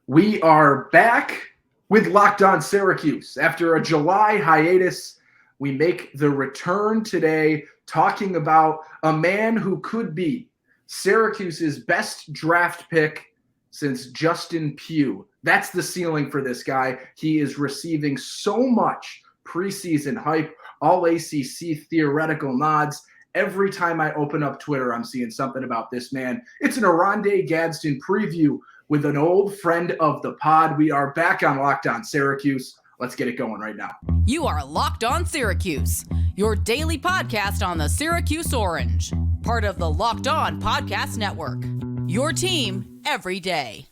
We are back with Locked On Syracuse. After a July hiatus, we make the return today talking about a man who could be Syracuse's best draft pick since Justin Pugh. That's the ceiling for this guy. He is receiving so much preseason hype, all ACC theoretical nods. Every time I open up Twitter, I'm seeing something about this man. It's an Orande Gadsden preview with an old friend of the pod. We are back on Locked On Syracuse. Let's get it going right now. You are Locked On Syracuse, your daily podcast on the Syracuse Orange, part of the Locked On Podcast Network, your team every day.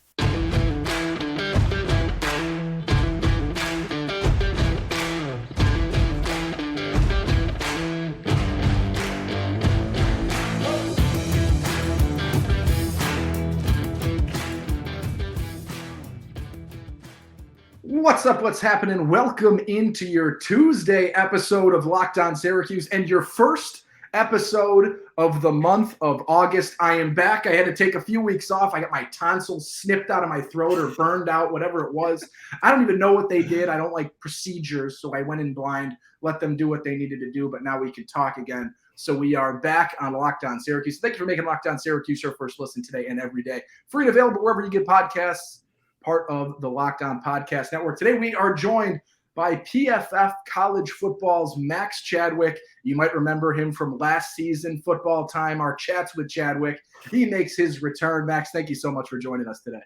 What's up? What's happening? Welcome into your Tuesday episode of Locked On Syracuse and your first episode of the month of August. I am back. I had to take a few weeks off. I got my tonsils snipped out of my throat or burned out, whatever it was. I don't even know what they did. I don't like procedures, so I went in blind, let them do what they needed to do, but now we can talk again. So we are back on Locked On Syracuse. Thank you for making Locked On Syracuse your first listen today and every day. Free and available wherever you get podcasts. Part of the Locked On Podcast Network. Today we are joined by PFF College Football's Max Chadwick. You might remember him from last season, Football Time, our chats with Chadwick. He makes his return. Max, thank you so much for joining us today.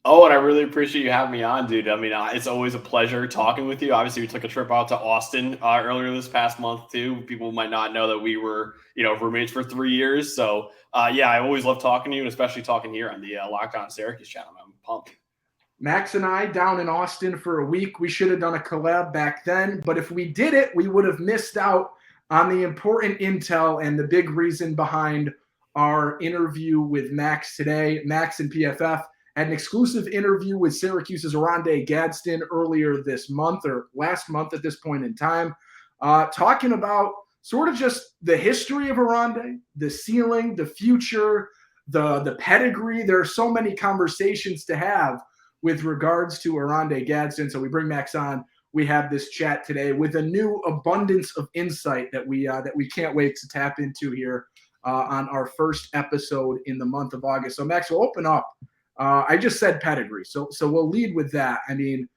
Oh, and I really appreciate you having me on, dude. I mean, it's always a pleasure talking with you. Obviously, we took a trip out to Austin earlier this past month, too. People might not know that we were, roommates for 3 years. So, yeah, I always love talking to you, and especially talking here on the Locked On Syracuse channel. I'm pumped. Max and I down in Austin for a week. We should have done a collab back then, but if we did it, we would have missed out on the important intel and the big reason behind our interview with Max today. Max and PFF had an exclusive interview with Syracuse's Orande Gadsden earlier this month, or last month at this point in time, talking about sort of just the history of Orande, the ceiling, the future, the pedigree. There are so many conversations to have with regards to Orande Gadsden. So we bring Max on. We have this chat today with a new abundance of insight that we can't wait to tap into here on our first episode in the month of August. So Max, we'll open up. I just said pedigree. So we'll lead with that. I mean,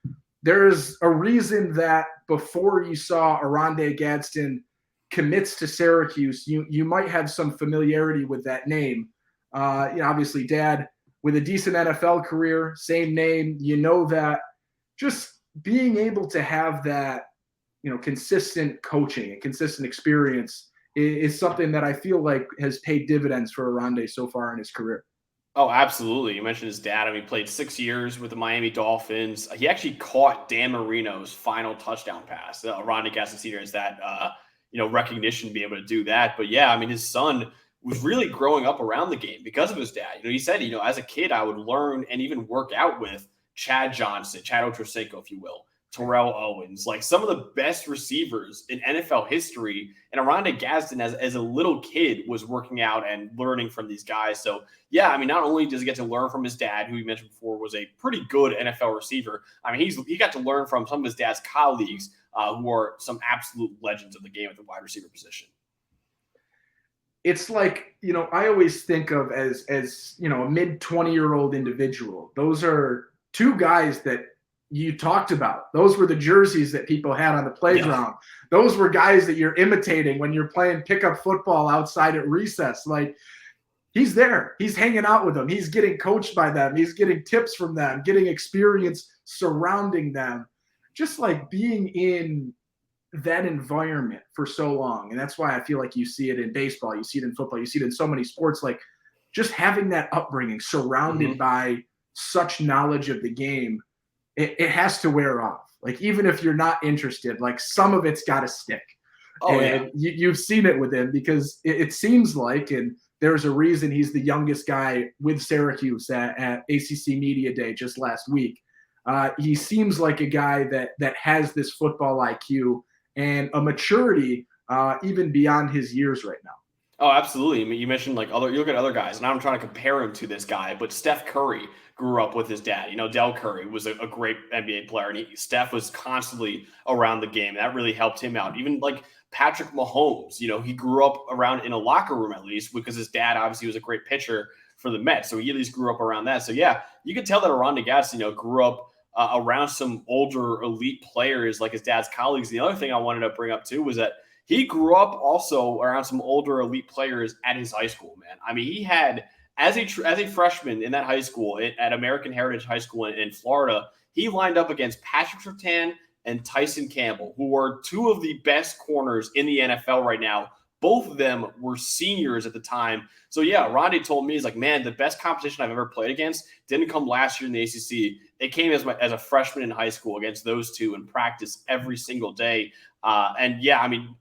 there's a reason that before you saw Orande Gadsden commits to Syracuse, you might have some familiarity with that name. Obviously dad with a decent NFL career, same name, that just being able to have that, consistent coaching and consistent experience is something that I feel like has paid dividends for Orande so far in his career. Oh, absolutely. You mentioned his dad. I mean, he played 6 years with the Miami Dolphins. He actually caught Dan Marino's final touchdown pass. Oronde Gadsden Sr. has that, recognition to be able to do that. But yeah, I mean, his son was really growing up around the game because of his dad. He said, as a kid, I would learn and even work out with Chad Johnson, Chad Ochocinco, if you will, Terrell Owens, like some of the best receivers in NFL history. And Orande Gadsden, as a little kid, was working out and learning from these guys. So, yeah, I mean, not only does he get to learn from his dad, who you mentioned before was a pretty good NFL receiver, I mean, he got to learn from some of his dad's colleagues who are some absolute legends of the game at the wide receiver position. It's like, I always think of as a mid 20-year-old individual. Those are two guys that you talked about. Those were the jerseys that people had on the playground. Yeah. Those were guys that you're imitating when you're playing pickup football outside at recess. Like, he's there. He's hanging out with them. He's getting coached by them. He's getting tips from them, getting experience surrounding them. Just like being in that environment for so long. And that's why I feel like you see it in baseball, you see it in football, you see it in so many sports, like just having that upbringing surrounded by such knowledge of the game, it has to wear off. Like, even if you're not interested, like some of it's got to stick. Oh, and yeah. You've seen it with him because it seems like, and there's a reason he's the youngest guy with Syracuse at ACC Media Day just last week. He seems like a guy that has this football IQ and a maturity even beyond his years right now. Oh, absolutely. I mean, you mentioned you look at other guys, and I'm trying to compare him to this guy, but Steph Curry grew up with his dad. Del Curry was a great NBA player, and Steph was constantly around the game. That really helped him out. Even like Patrick Mahomes, he grew up around in a locker room at least because his dad obviously was a great pitcher for the Mets. So he at least grew up around that. So yeah, you could tell that Orande Gadsden, grew up around some older elite players like his dad's colleagues. The other thing I wanted to bring up too was that he grew up also around some older elite players at his high school, man. I mean, he had, as a freshman in that high school at American Heritage High School in Florida, he lined up against Patrick Surtain and Tyson Campbell, who are two of the best corners in the NFL right now. Both of them were seniors at the time. So yeah, Orande told me, he's like, man, the best competition I've ever played against didn't come last year in the ACC. It came as a freshman in high school against those two in practice every single day. And yeah, I mean,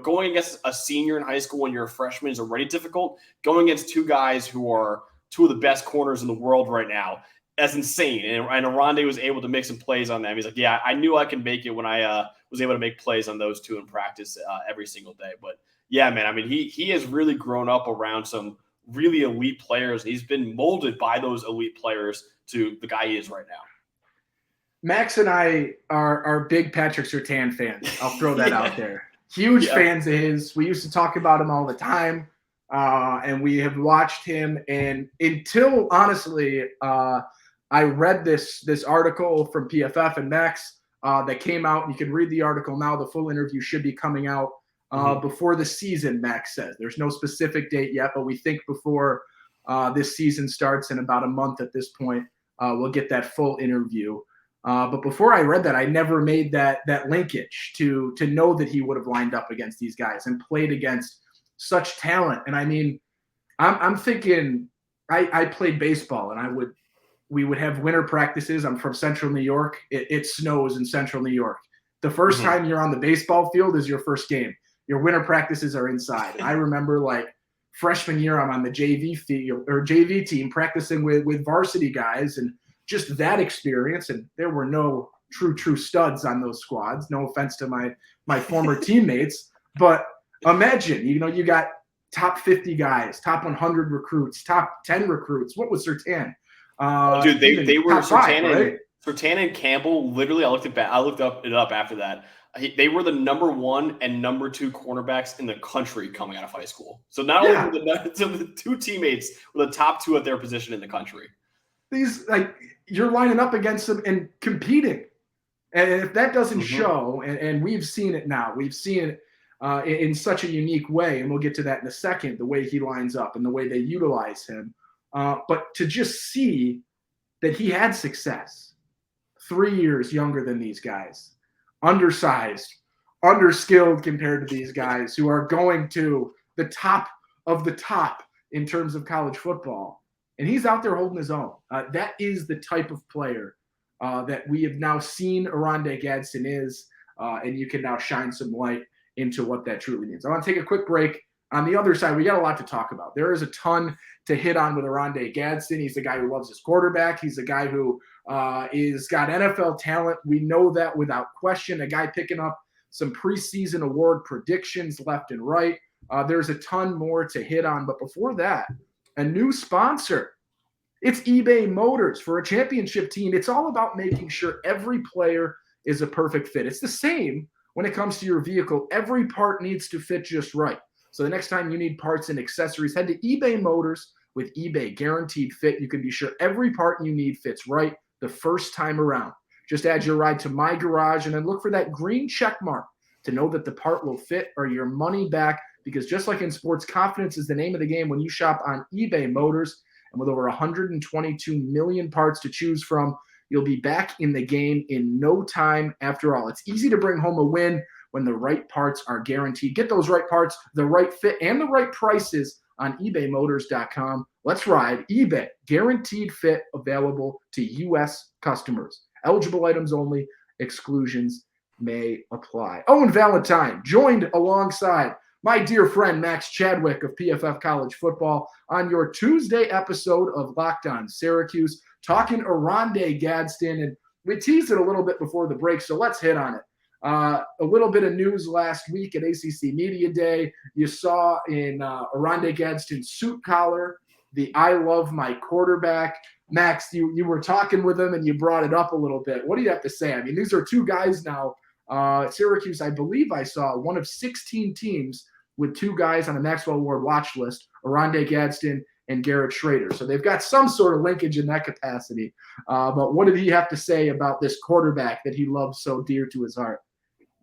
going against a senior in high school when you're a freshman is already difficult. Going against two guys who are two of the best corners in the world right now, that's insane. And Orande was able to make some plays on them. He's like, yeah, I knew I could make it when I was able to make plays on those two in practice every single day. But yeah, man, I mean, he has really grown up around some really elite players. He's been molded by those elite players to the guy he is right now. Max and I are big Patrick Surtain fans. I'll throw that out there. Huge fans of his. We used to talk about him all the time, and we have watched him. And until, honestly, I read this article from PFF and Max that came out. You can read the article now. The full interview should be coming out before the season, Max says. There's no specific date yet, but we think before this season starts in about a month at this point, we'll get that full interview. But before I read that, I never made that linkage to know that he would have lined up against these guys and played against such talent. And I mean, I'm thinking I played baseball, and we would have winter practices. I'm from Central New York. It snows in Central New York. The first time you're on the baseball field is your first game. Your winter practices are inside. I remember like freshman year, I'm on the JV field or JV team practicing with varsity guys, and just that experience. And there were no true studs on those squads. No offense to my former teammates, but imagine, you got top 50 guys, top 100 recruits, top 10 recruits. What was Surtain? Dude, they were Surtain and Campbell. Literally, I looked it up after that. They were the number 1 and number 2 cornerbacks in the country coming out of high school. So not only were the two teammates were the top 2 at their position in the country. These, like, you're lining up against them and competing. And if that doesn't show, and we've seen it now, we've seen it in such a unique way, and we'll get to that in a second, the way he lines up and the way they utilize him. But to just see that he had success, 3 years younger than these guys, undersized, underskilled compared to these guys who are going to the top of the top in terms of college football. And he's out there holding his own. That is the type of player that we have now seen Orande Gadsden is, and you can now shine some light into what that truly means. I want to take a quick break. On the other side, we got a lot to talk about. There is a ton to hit on with Orande Gadsden. He's the guy who loves his quarterback. He's the guy who is got NFL talent. We know that without question. A guy picking up some preseason award predictions left and right. There's a ton more to hit on. But before that, a new sponsor. It's eBay Motors. For a championship team, it's all about making sure every player is a perfect fit. It's the same when it comes to your vehicle. Every part needs to fit just right. So the next time you need parts and accessories, head to eBay Motors. With eBay Guaranteed Fit, you can be sure every part you need fits right the first time around. Just add your ride to My Garage and then look for that green check mark to know that the part will fit or your money back. Because just like in sports, confidence is the name of the game when you shop on eBay Motors. And with over 122 million parts to choose from, you'll be back in the game in no time. After all, it's easy to bring home a win when the right parts are guaranteed. Get those right parts, the right fit, and the right prices on ebaymotors.com. Let's ride. eBay, guaranteed fit, available to U.S. customers. Eligible items only. Exclusions may apply. Owen Valentine joined alongside my dear friend Max Chadwick of PFF College Football on your Tuesday episode of Locked On Syracuse, talking Orande Gadsden. And we teased it a little bit before the break, so let's hit on it. A little bit of news last week at ACC Media Day. You saw in Orande Gadsden's suit collar the I love my quarterback Max, you were talking with him and you brought it up a little bit. What do you have to say? I mean, these are two guys now. Syracuse, I believe I saw one of 16 teams with two guys on the Maxwell Award watch list, Orande Gadsden and Garrett Schrader. So they've got some sort of linkage in that capacity. But what did he have to say about this quarterback that he loves so dear to his heart?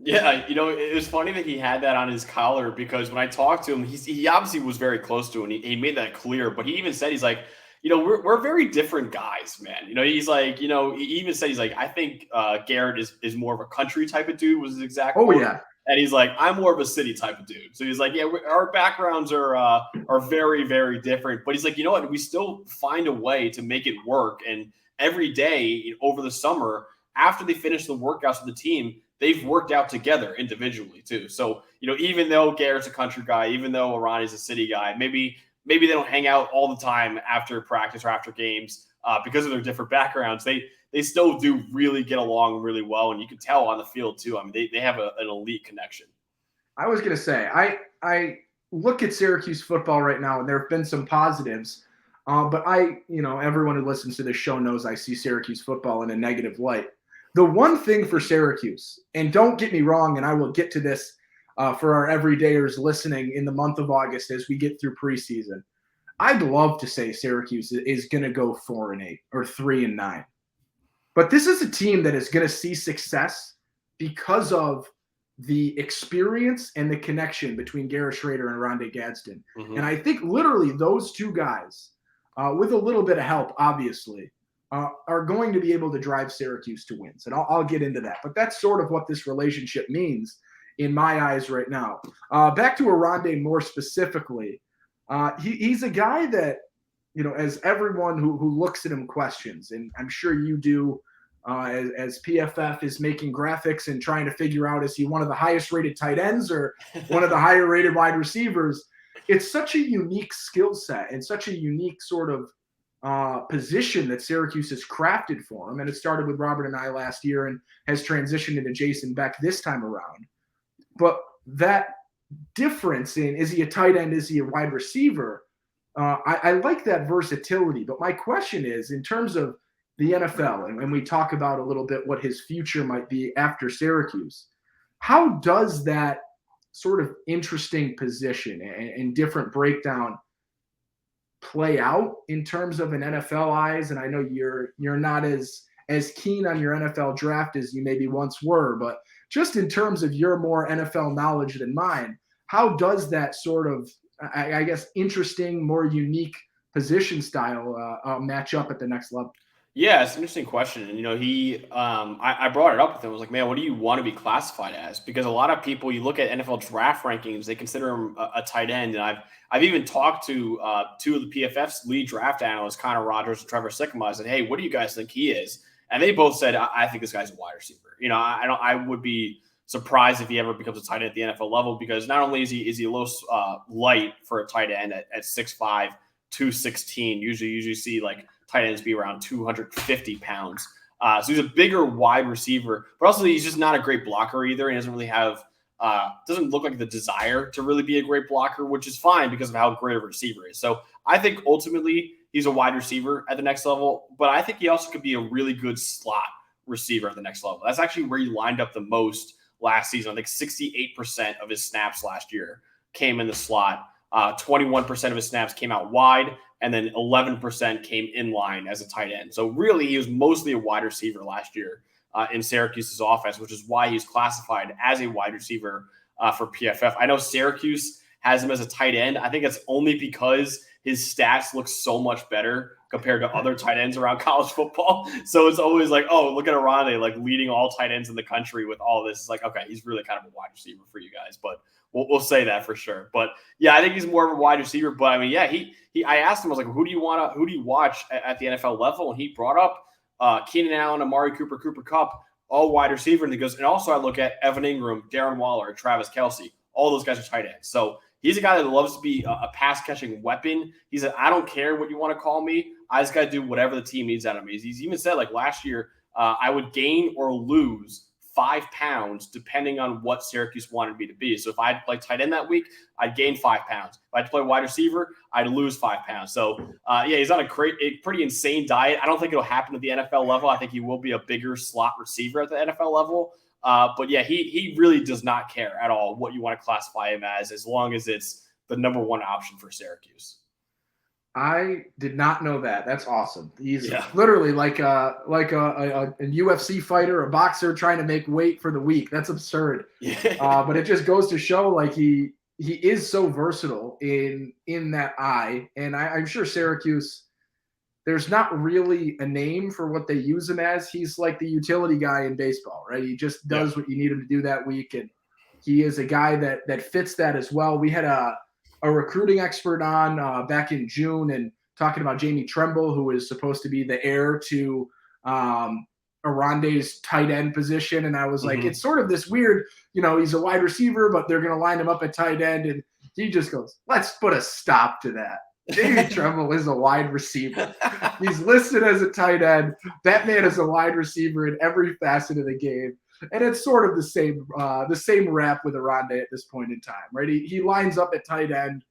Yeah, it was funny that he had that on his collar because when I talked to him, he obviously was very close to it, and he made that clear. But he even said, he's like, we're very different guys, man. He's like, he even said, he's like, I think Garrett is more of a country type of dude, was his exact quote. Yeah. And he's like, I'm more of a city type of dude. So he's like, yeah, our backgrounds are very, very different. But he's like, you know what? We still find a way to make it work. And every day over the summer, after they finish the workouts with the team, they've worked out together individually too. So, even though Garrett's a country guy, even though Oronde is a city guy, maybe they don't hang out all the time after practice or after games because of their different backgrounds. They still do really get along really well. And you can tell on the field too. I mean, they have an elite connection. I was going to say, I look at Syracuse football right now, and there have been some positives. But everyone who listens to this show knows I see Syracuse football in a negative light. The one thing for Syracuse, and don't get me wrong, and I will get to this for our everydayers listening in the month of August as we get through preseason, I'd love to say Syracuse is going to go 4-8 or 3-9. But this is a team that is going to see success because of the experience and the connection between Garrett Schrader and Orande Gadsden. Mm-hmm. And I think literally those two guys, with a little bit of help, obviously, are going to be able to drive Syracuse to wins. And I'll get into that. But that's sort of what this relationship means in my eyes right now. Back to Orande more specifically. He's a guy that, as everyone who looks at him questions, and I'm sure you do, as PFF is making graphics and trying to figure out, is he one of the highest rated tight ends or one of the higher rated wide receivers? It's such a unique skill set and such a unique sort of position that Syracuse has crafted for him. And it started with Robert and I last year and has transitioned into Jason Beck this time around. But that difference in, is he a tight end? Is he a wide receiver? I like that versatility. But my question is, in terms of the NFL, and we talk about a little bit what his future might be after Syracuse, how does that sort of interesting position and different breakdown play out in terms of an NFL eyes? And I know you're not as keen on your NFL draft as you maybe once were, but just in terms of your more NFL knowledge than mine, how does that sort of, I guess, interesting, more unique position style match up at the next level? Yeah, it's an interesting question. And, I brought it up with him. I was like, man, what do you want to be classified as? Because a lot of people, you look at NFL draft rankings, they consider him a tight end. And I've even talked to two of the PFF's lead draft analysts, Connor Rogers and Trevor Sycamore. I said, hey, what do you guys think he is? And they both said, I think this guy's a wide receiver. I would be surprised if he ever becomes a tight end at the NFL level, because not only is he a little light for a tight end at 6'5", 216. Usually you see like tight ends be around 250 pounds. So he's a bigger wide receiver, but also he's just not a great blocker either. He doesn't really have, doesn't look like the desire to really be a great blocker, which is fine because of how great of a receiver he is. So I think ultimately he's a wide receiver at the next level, but I think he also could be a really good slot receiver at the next level. That's actually where he lined up the most last season. I think 68% of his snaps last year came in the slot. 21% of his snaps came out wide, and then 11% came in line as a tight end. So really, he was mostly a wide receiver last year in Syracuse's offense, which is why he's classified as a wide receiver for PFF. I know Syracuse has him as a tight end. I think it's only because his stats look so much better compared to other tight ends around college football. So it's always like, oh, look at Orande, like leading all tight ends in the country with all this. It's like, okay, he's really kind of a wide receiver for you guys, but we'll say that for sure. But yeah, I think he's more of a wide receiver. But I mean, yeah, I asked him, I was like, who do you watch at the NFL level? And he brought up Keenan Allen, Amari Cooper, Cooper Kupp, all wide receiver. And he goes, and also I look at Evan Ingram, Darren Waller, Travis Kelce. All those guys are tight ends. So he's a guy that loves to be a pass-catching weapon. He said, I don't care what you want to call me. I just got to do whatever the team needs out of me. He's even said, like, last year, I would gain or lose 5 pounds depending on what Syracuse wanted me to be. So if I had to play tight end that week, I'd gain 5 pounds. If I had to play wide receiver, I'd lose 5 pounds. So he's on a pretty insane diet. I don't think it'll happen at the NFL level. I think he will be a bigger slot receiver at the NFL level. But yeah, he really does not care at all what you want to classify him as long as it's the number one option for Syracuse. I did not know that. That's awesome. He's literally like a UFC fighter, a boxer trying to make weight for the week. That's absurd. But it just goes to show like he is so versatile in that eye. And I'm sure Syracuse, there's not really a name for what they use him as. He's like the utility guy in baseball, right? He just does what you need him to do that week. And he is a guy that fits that as well. We had a recruiting expert on back in June and talking about Jamie Tremble, who is supposed to be the heir to Oronde's tight end position. And I was like, it's sort of this weird, he's a wide receiver, but they're going to line him up at tight end. And he just goes, let's put a stop to that. Jamie Tremble is a wide receiver. He's listed as a tight end. That man is a wide receiver in every facet of the game. And it's sort of the same rap with Orande at this point in time, right? He lines up at tight end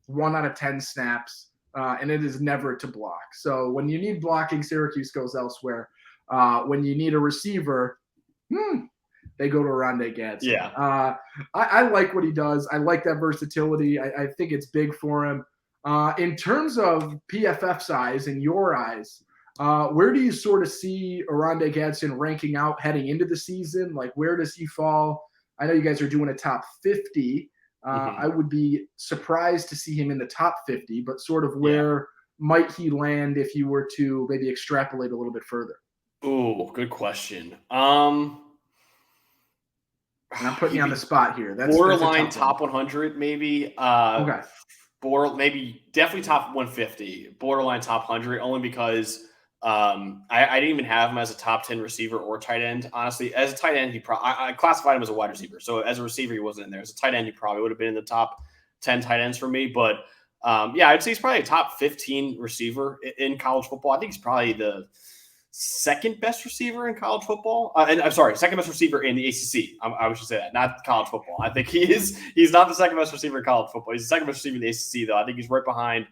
1 out of 10 snaps, and it is never to block. So when you need blocking, Syracuse goes elsewhere. When you need a receiver, they go to Orande Gadsden. Yeah. I like what he does. I like that versatility. I think it's big for him. In terms of PFF size in your eyes, where do you sort of see Orande Gadsden ranking out heading into the season? Like, where does he fall? I know you guys are doing a top 50. I would be surprised to see him in the top 50, but sort of where might he land if you were to maybe extrapolate a little bit further? Oh, good question. I'm putting you on the spot here. That's borderline top 100, maybe. Okay. Maybe definitely top 150, borderline top 100, only because I didn't even have him as a top 10 receiver or tight end. Honestly, as a tight end, I classified him as a wide receiver. So as a receiver, he wasn't in there. As a tight end, he probably would have been in the top 10 tight ends for me. But I'd say he's probably a top 15 receiver in college football. I think he's probably the second best receiver in college football. Second best receiver in the ACC. I should say that, not college football. I think he's not the second best receiver in college football. He's the second best receiver in the ACC, though. I think he's right behind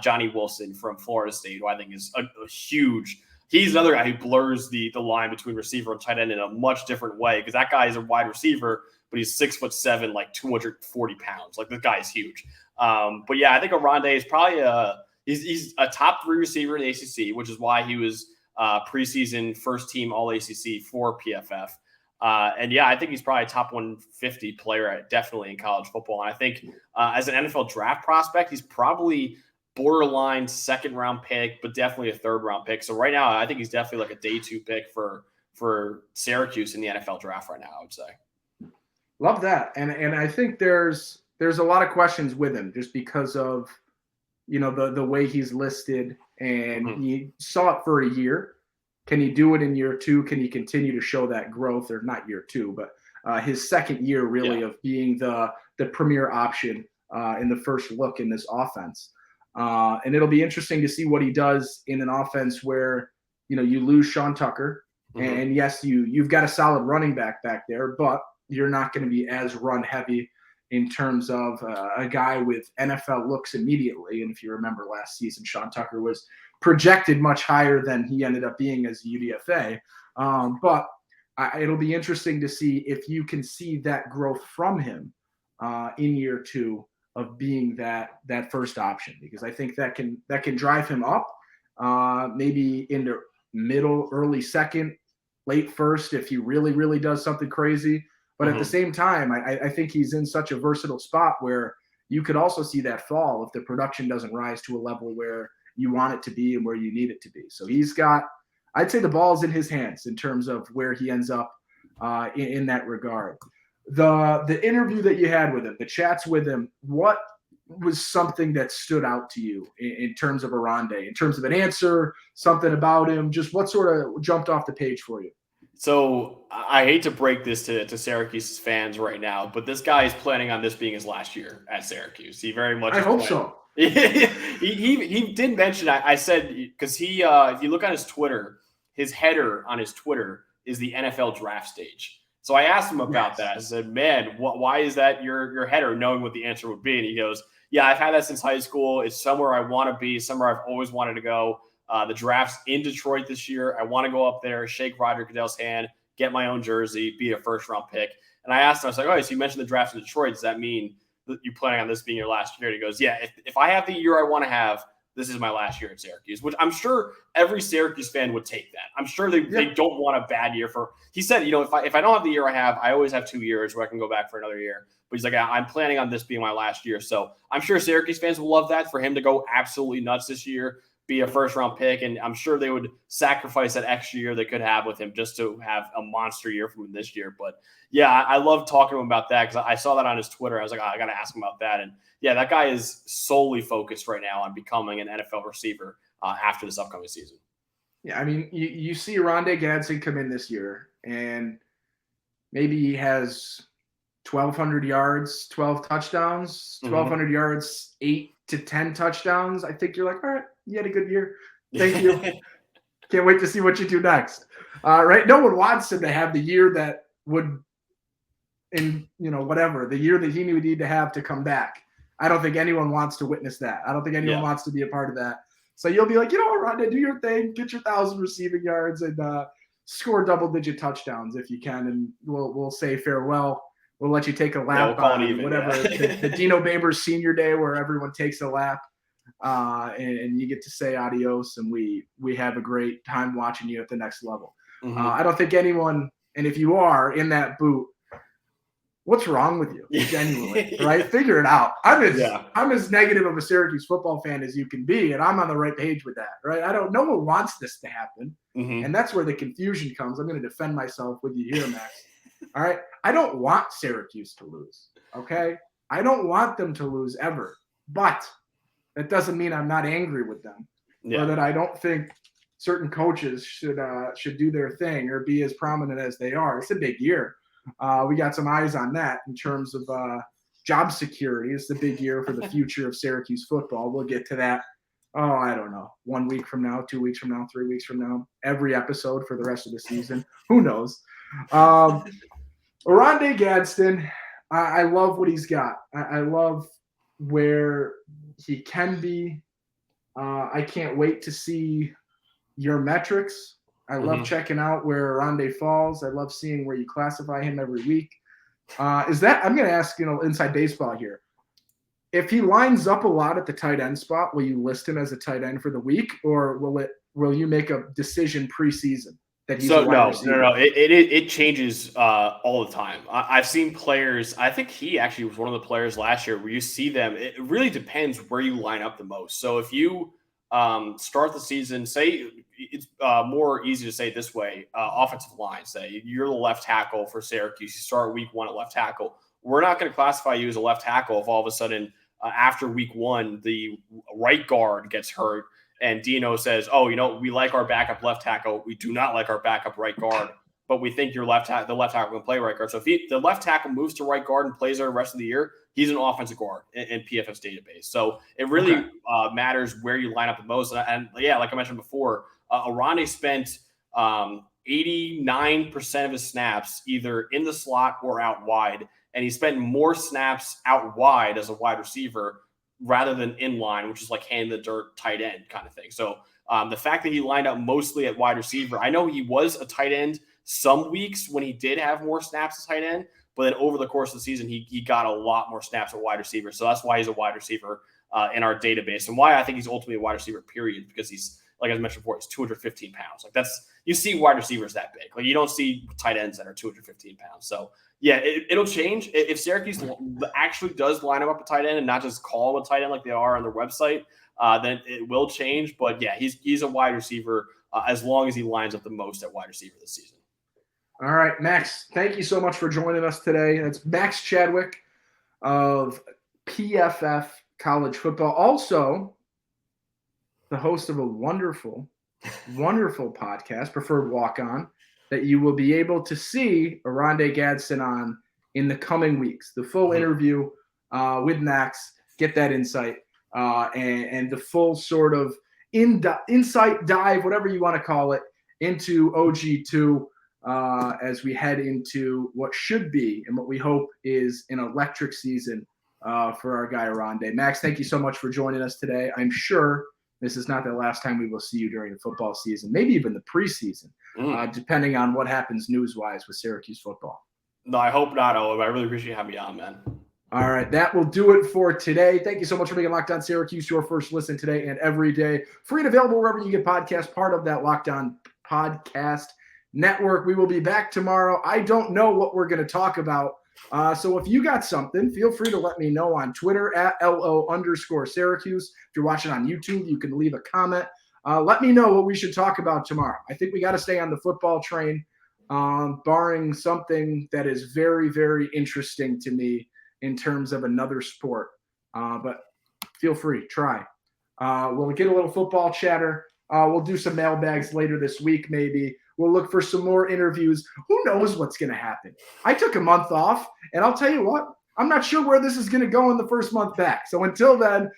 Johnny Wilson from Florida State, who I think is a huge. He's another guy who blurs the line between receiver and tight end in a much different way, because that guy is a wide receiver, but he's 6'7", like 240 pounds. Like, this guy is huge. But yeah, I think Orande is probably he's a top 3 receiver in the ACC, which is why he was preseason first team all ACC for PFF. I think he's probably a top 150 player definitely in college football. And I think as an NFL draft prospect, he's probably borderline second round pick, but definitely a third round pick. So right now, I think he's definitely like a day 2 pick for Syracuse in the NFL draft right now, I would say. Love that. And I think there's a lot of questions with him just because of, the way he's listed, and he saw it for a year. Can he do it in year 2? Can he continue to show that growth, or not year 2, but his second year really of being the premier option in the first look in this offense? And it'll be interesting to see what he does in an offense where, you lose Sean Tucker, and yes, you've got a solid running back there, but you're not going to be as run heavy in terms of a guy with NFL looks immediately. And if you remember last season, Sean Tucker was projected much higher than he ended up being as UDFA. But it'll be interesting to see if you can see that growth from him in year 2 of being that first option, because I think that can drive him up maybe into middle, early second, late first if he really, really does something crazy. But at the same time, I think he's in such a versatile spot where you could also see that fall if the production doesn't rise to a level where you want it to be and where you need it to be. So he's got, I'd say the ball's in his hands in terms of where he ends up in that regard. The interview that you had with him, the chats with him, what was something that stood out to you in terms of Orande, in terms of an answer, something about him, just what sort of jumped off the page for you? So I hate to break this to Syracuse fans right now, but this guy is planning on this being his last year at Syracuse. He very much. I hope so. he did mention. I said, because if you look on his Twitter, his header on his Twitter is the NFL draft stage. So I asked him about that. I said, man, why is that your header, knowing what the answer would be? And he goes, yeah, I've had that since high school. It's somewhere I want to be, somewhere I've always wanted to go. The draft's in Detroit this year. I want to go up there, shake Roger Goodell's hand, get my own jersey, be a first-round pick. And I asked him, I was like, so you mentioned the draft in Detroit. Does that mean that you're planning on this being your last year? And he goes, yeah, if I have the year I want to have, this is my last year at Syracuse, which I'm sure every Syracuse fan would take that. I'm sure they don't want a bad year he said, if I don't have the year I have, I always have 2 years where I can go back for another year. But he's like, I'm planning on this being my last year. So I'm sure Syracuse fans will love that, for him to go absolutely nuts this year, be a first-round pick, and I'm sure they would sacrifice that extra year they could have with him just to have a monster year from him this year. But, yeah, I love talking to him about that because I saw that on his Twitter. I was like, I got to ask him about that. And, yeah, that guy is solely focused right now on becoming an NFL receiver after this upcoming season. Yeah, I mean, you see Orande Gadsden come in this year, and maybe he has 1,200 yards, 12 touchdowns, 1,200 yards, 8 to 10 touchdowns. I think you're like, all right, you had a good year. Thank you. Can't wait to see what you do next. Right? No one wants him to have the year that would, the year that he would need to have to come back. I don't think anyone wants to witness that. I don't think anyone wants to be a part of that. So you'll be like, Orande, do your thing, get your 1,000 receiving yards, and score double-digit touchdowns if you can, and we'll say farewell. We'll let you take a lap on the Dino Babers senior day where everyone takes a lap, and you get to say adios, and we have a great time watching you at the next level. I don't think anyone, and if you are in that boot, what's wrong with you? Genuinely, right? Figure it out. I'm as negative of a Syracuse football fan as you can be, and I'm on the right page with that, right? No one wants this to happen, and that's where the confusion comes. I'm going to defend myself with you here, Max. All right? I don't want Syracuse to lose, okay? I don't want them to lose ever, but that doesn't mean I'm not angry with them or that I don't think certain coaches should do their thing or be as prominent as they are. It's a big year. We got some eyes on that in terms of job security. It's the big year for the future of Syracuse football. We'll get to that. Oh, I don't know. 1 week from now, 2 weeks from now, 3 weeks from now, every episode for the rest of the season. Who knows? Orande Gadsden, I love what he's got. I love where he can be. I can't wait to see your metrics. I love checking out where Orande falls. I love seeing where you classify him every week. I'm going to ask, inside baseball here. If he lines up a lot at the tight end spot, will you list him as a tight end for the week, or will you make a decision preseason that he's a wide receiver? No. It changes all the time. I've seen players. I think he actually was one of the players last year where you see them. It really depends where you line up the most. So if you start the season, say it's more easy to say it this way, offensive line, say you're the left tackle for Syracuse. You start week 1 at left tackle. We're not going to classify you as a left tackle if all of a sudden after week 1, the right guard gets hurt and Dino says, we like our backup left tackle. We do not like our backup right guard, but we think the left tackle can play right guard. So if the left tackle moves to right guard and plays there the rest of the year, he's an offensive guard in PFF's database. So it really matters where you line up the most. And like I mentioned before, Orande spent 89% of his snaps either in the slot or out wide. And he spent more snaps out wide as a wide receiver rather than in line, which is like hand in the dirt tight end kind of thing. So the fact that he lined up mostly at wide receiver, I know he was a tight end some weeks when he did have more snaps as tight end, but then over the course of the season, he got a lot more snaps at wide receiver. So that's why he's a wide receiver in our database, and why I think he's ultimately a wide receiver, period, because he's, like I mentioned before, he's 215 pounds. Like you see wide receivers that big. Like you don't see tight ends that are 215 pounds. So yeah, it'll change. If Syracuse actually does line him up a tight end and not just call him a tight end like they are on their website, then it will change. But yeah, he's a wide receiver as long as he lines up the most at wide receiver this season. All right, Max, thank you so much for joining us today. That's Max Chadwick of PFF College Football. Also, the host of a wonderful, wonderful podcast, Preferred Walk On, that you will be able to see Orande Gadsden on in the coming weeks. The full interview with Max, get that insight, and the full sort of insight dive, whatever you want to call it, into OG2. as we head into what should be and what we hope is an electric season for our guy Orande. Max, thank you so much for joining us today. I'm sure this is not the last time we will see you during the football season, maybe even the preseason, depending on what happens news-wise with Syracuse football. No, I hope not, Owen. I really appreciate you having me on, man. All right, that will do it for today. Thank you so much for making Locked On Syracuse your first listen today and every day. Free and available wherever you get podcasts, part of that Locked On Podcast Network. We will be back tomorrow. I don't know what we're going to talk about. So if you got something, feel free to let me know on Twitter at @LO_Syracuse. If you're watching on YouTube, you can leave a comment. Let me know what we should talk about tomorrow. I think we got to stay on the football train, barring something that is very, very interesting to me in terms of another sport. But feel free, try. We'll get a little football chatter. We'll do some mailbags later this week, maybe. We'll look for some more interviews. Who knows what's going to happen? I took a month off, and I'll tell you what, I'm not sure where this is going to go in the first month back. So until then,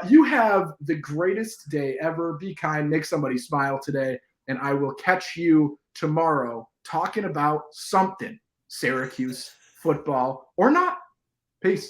you have the greatest day ever. Be kind, make somebody smile today, and I will catch you tomorrow talking about something Syracuse football or not. Peace.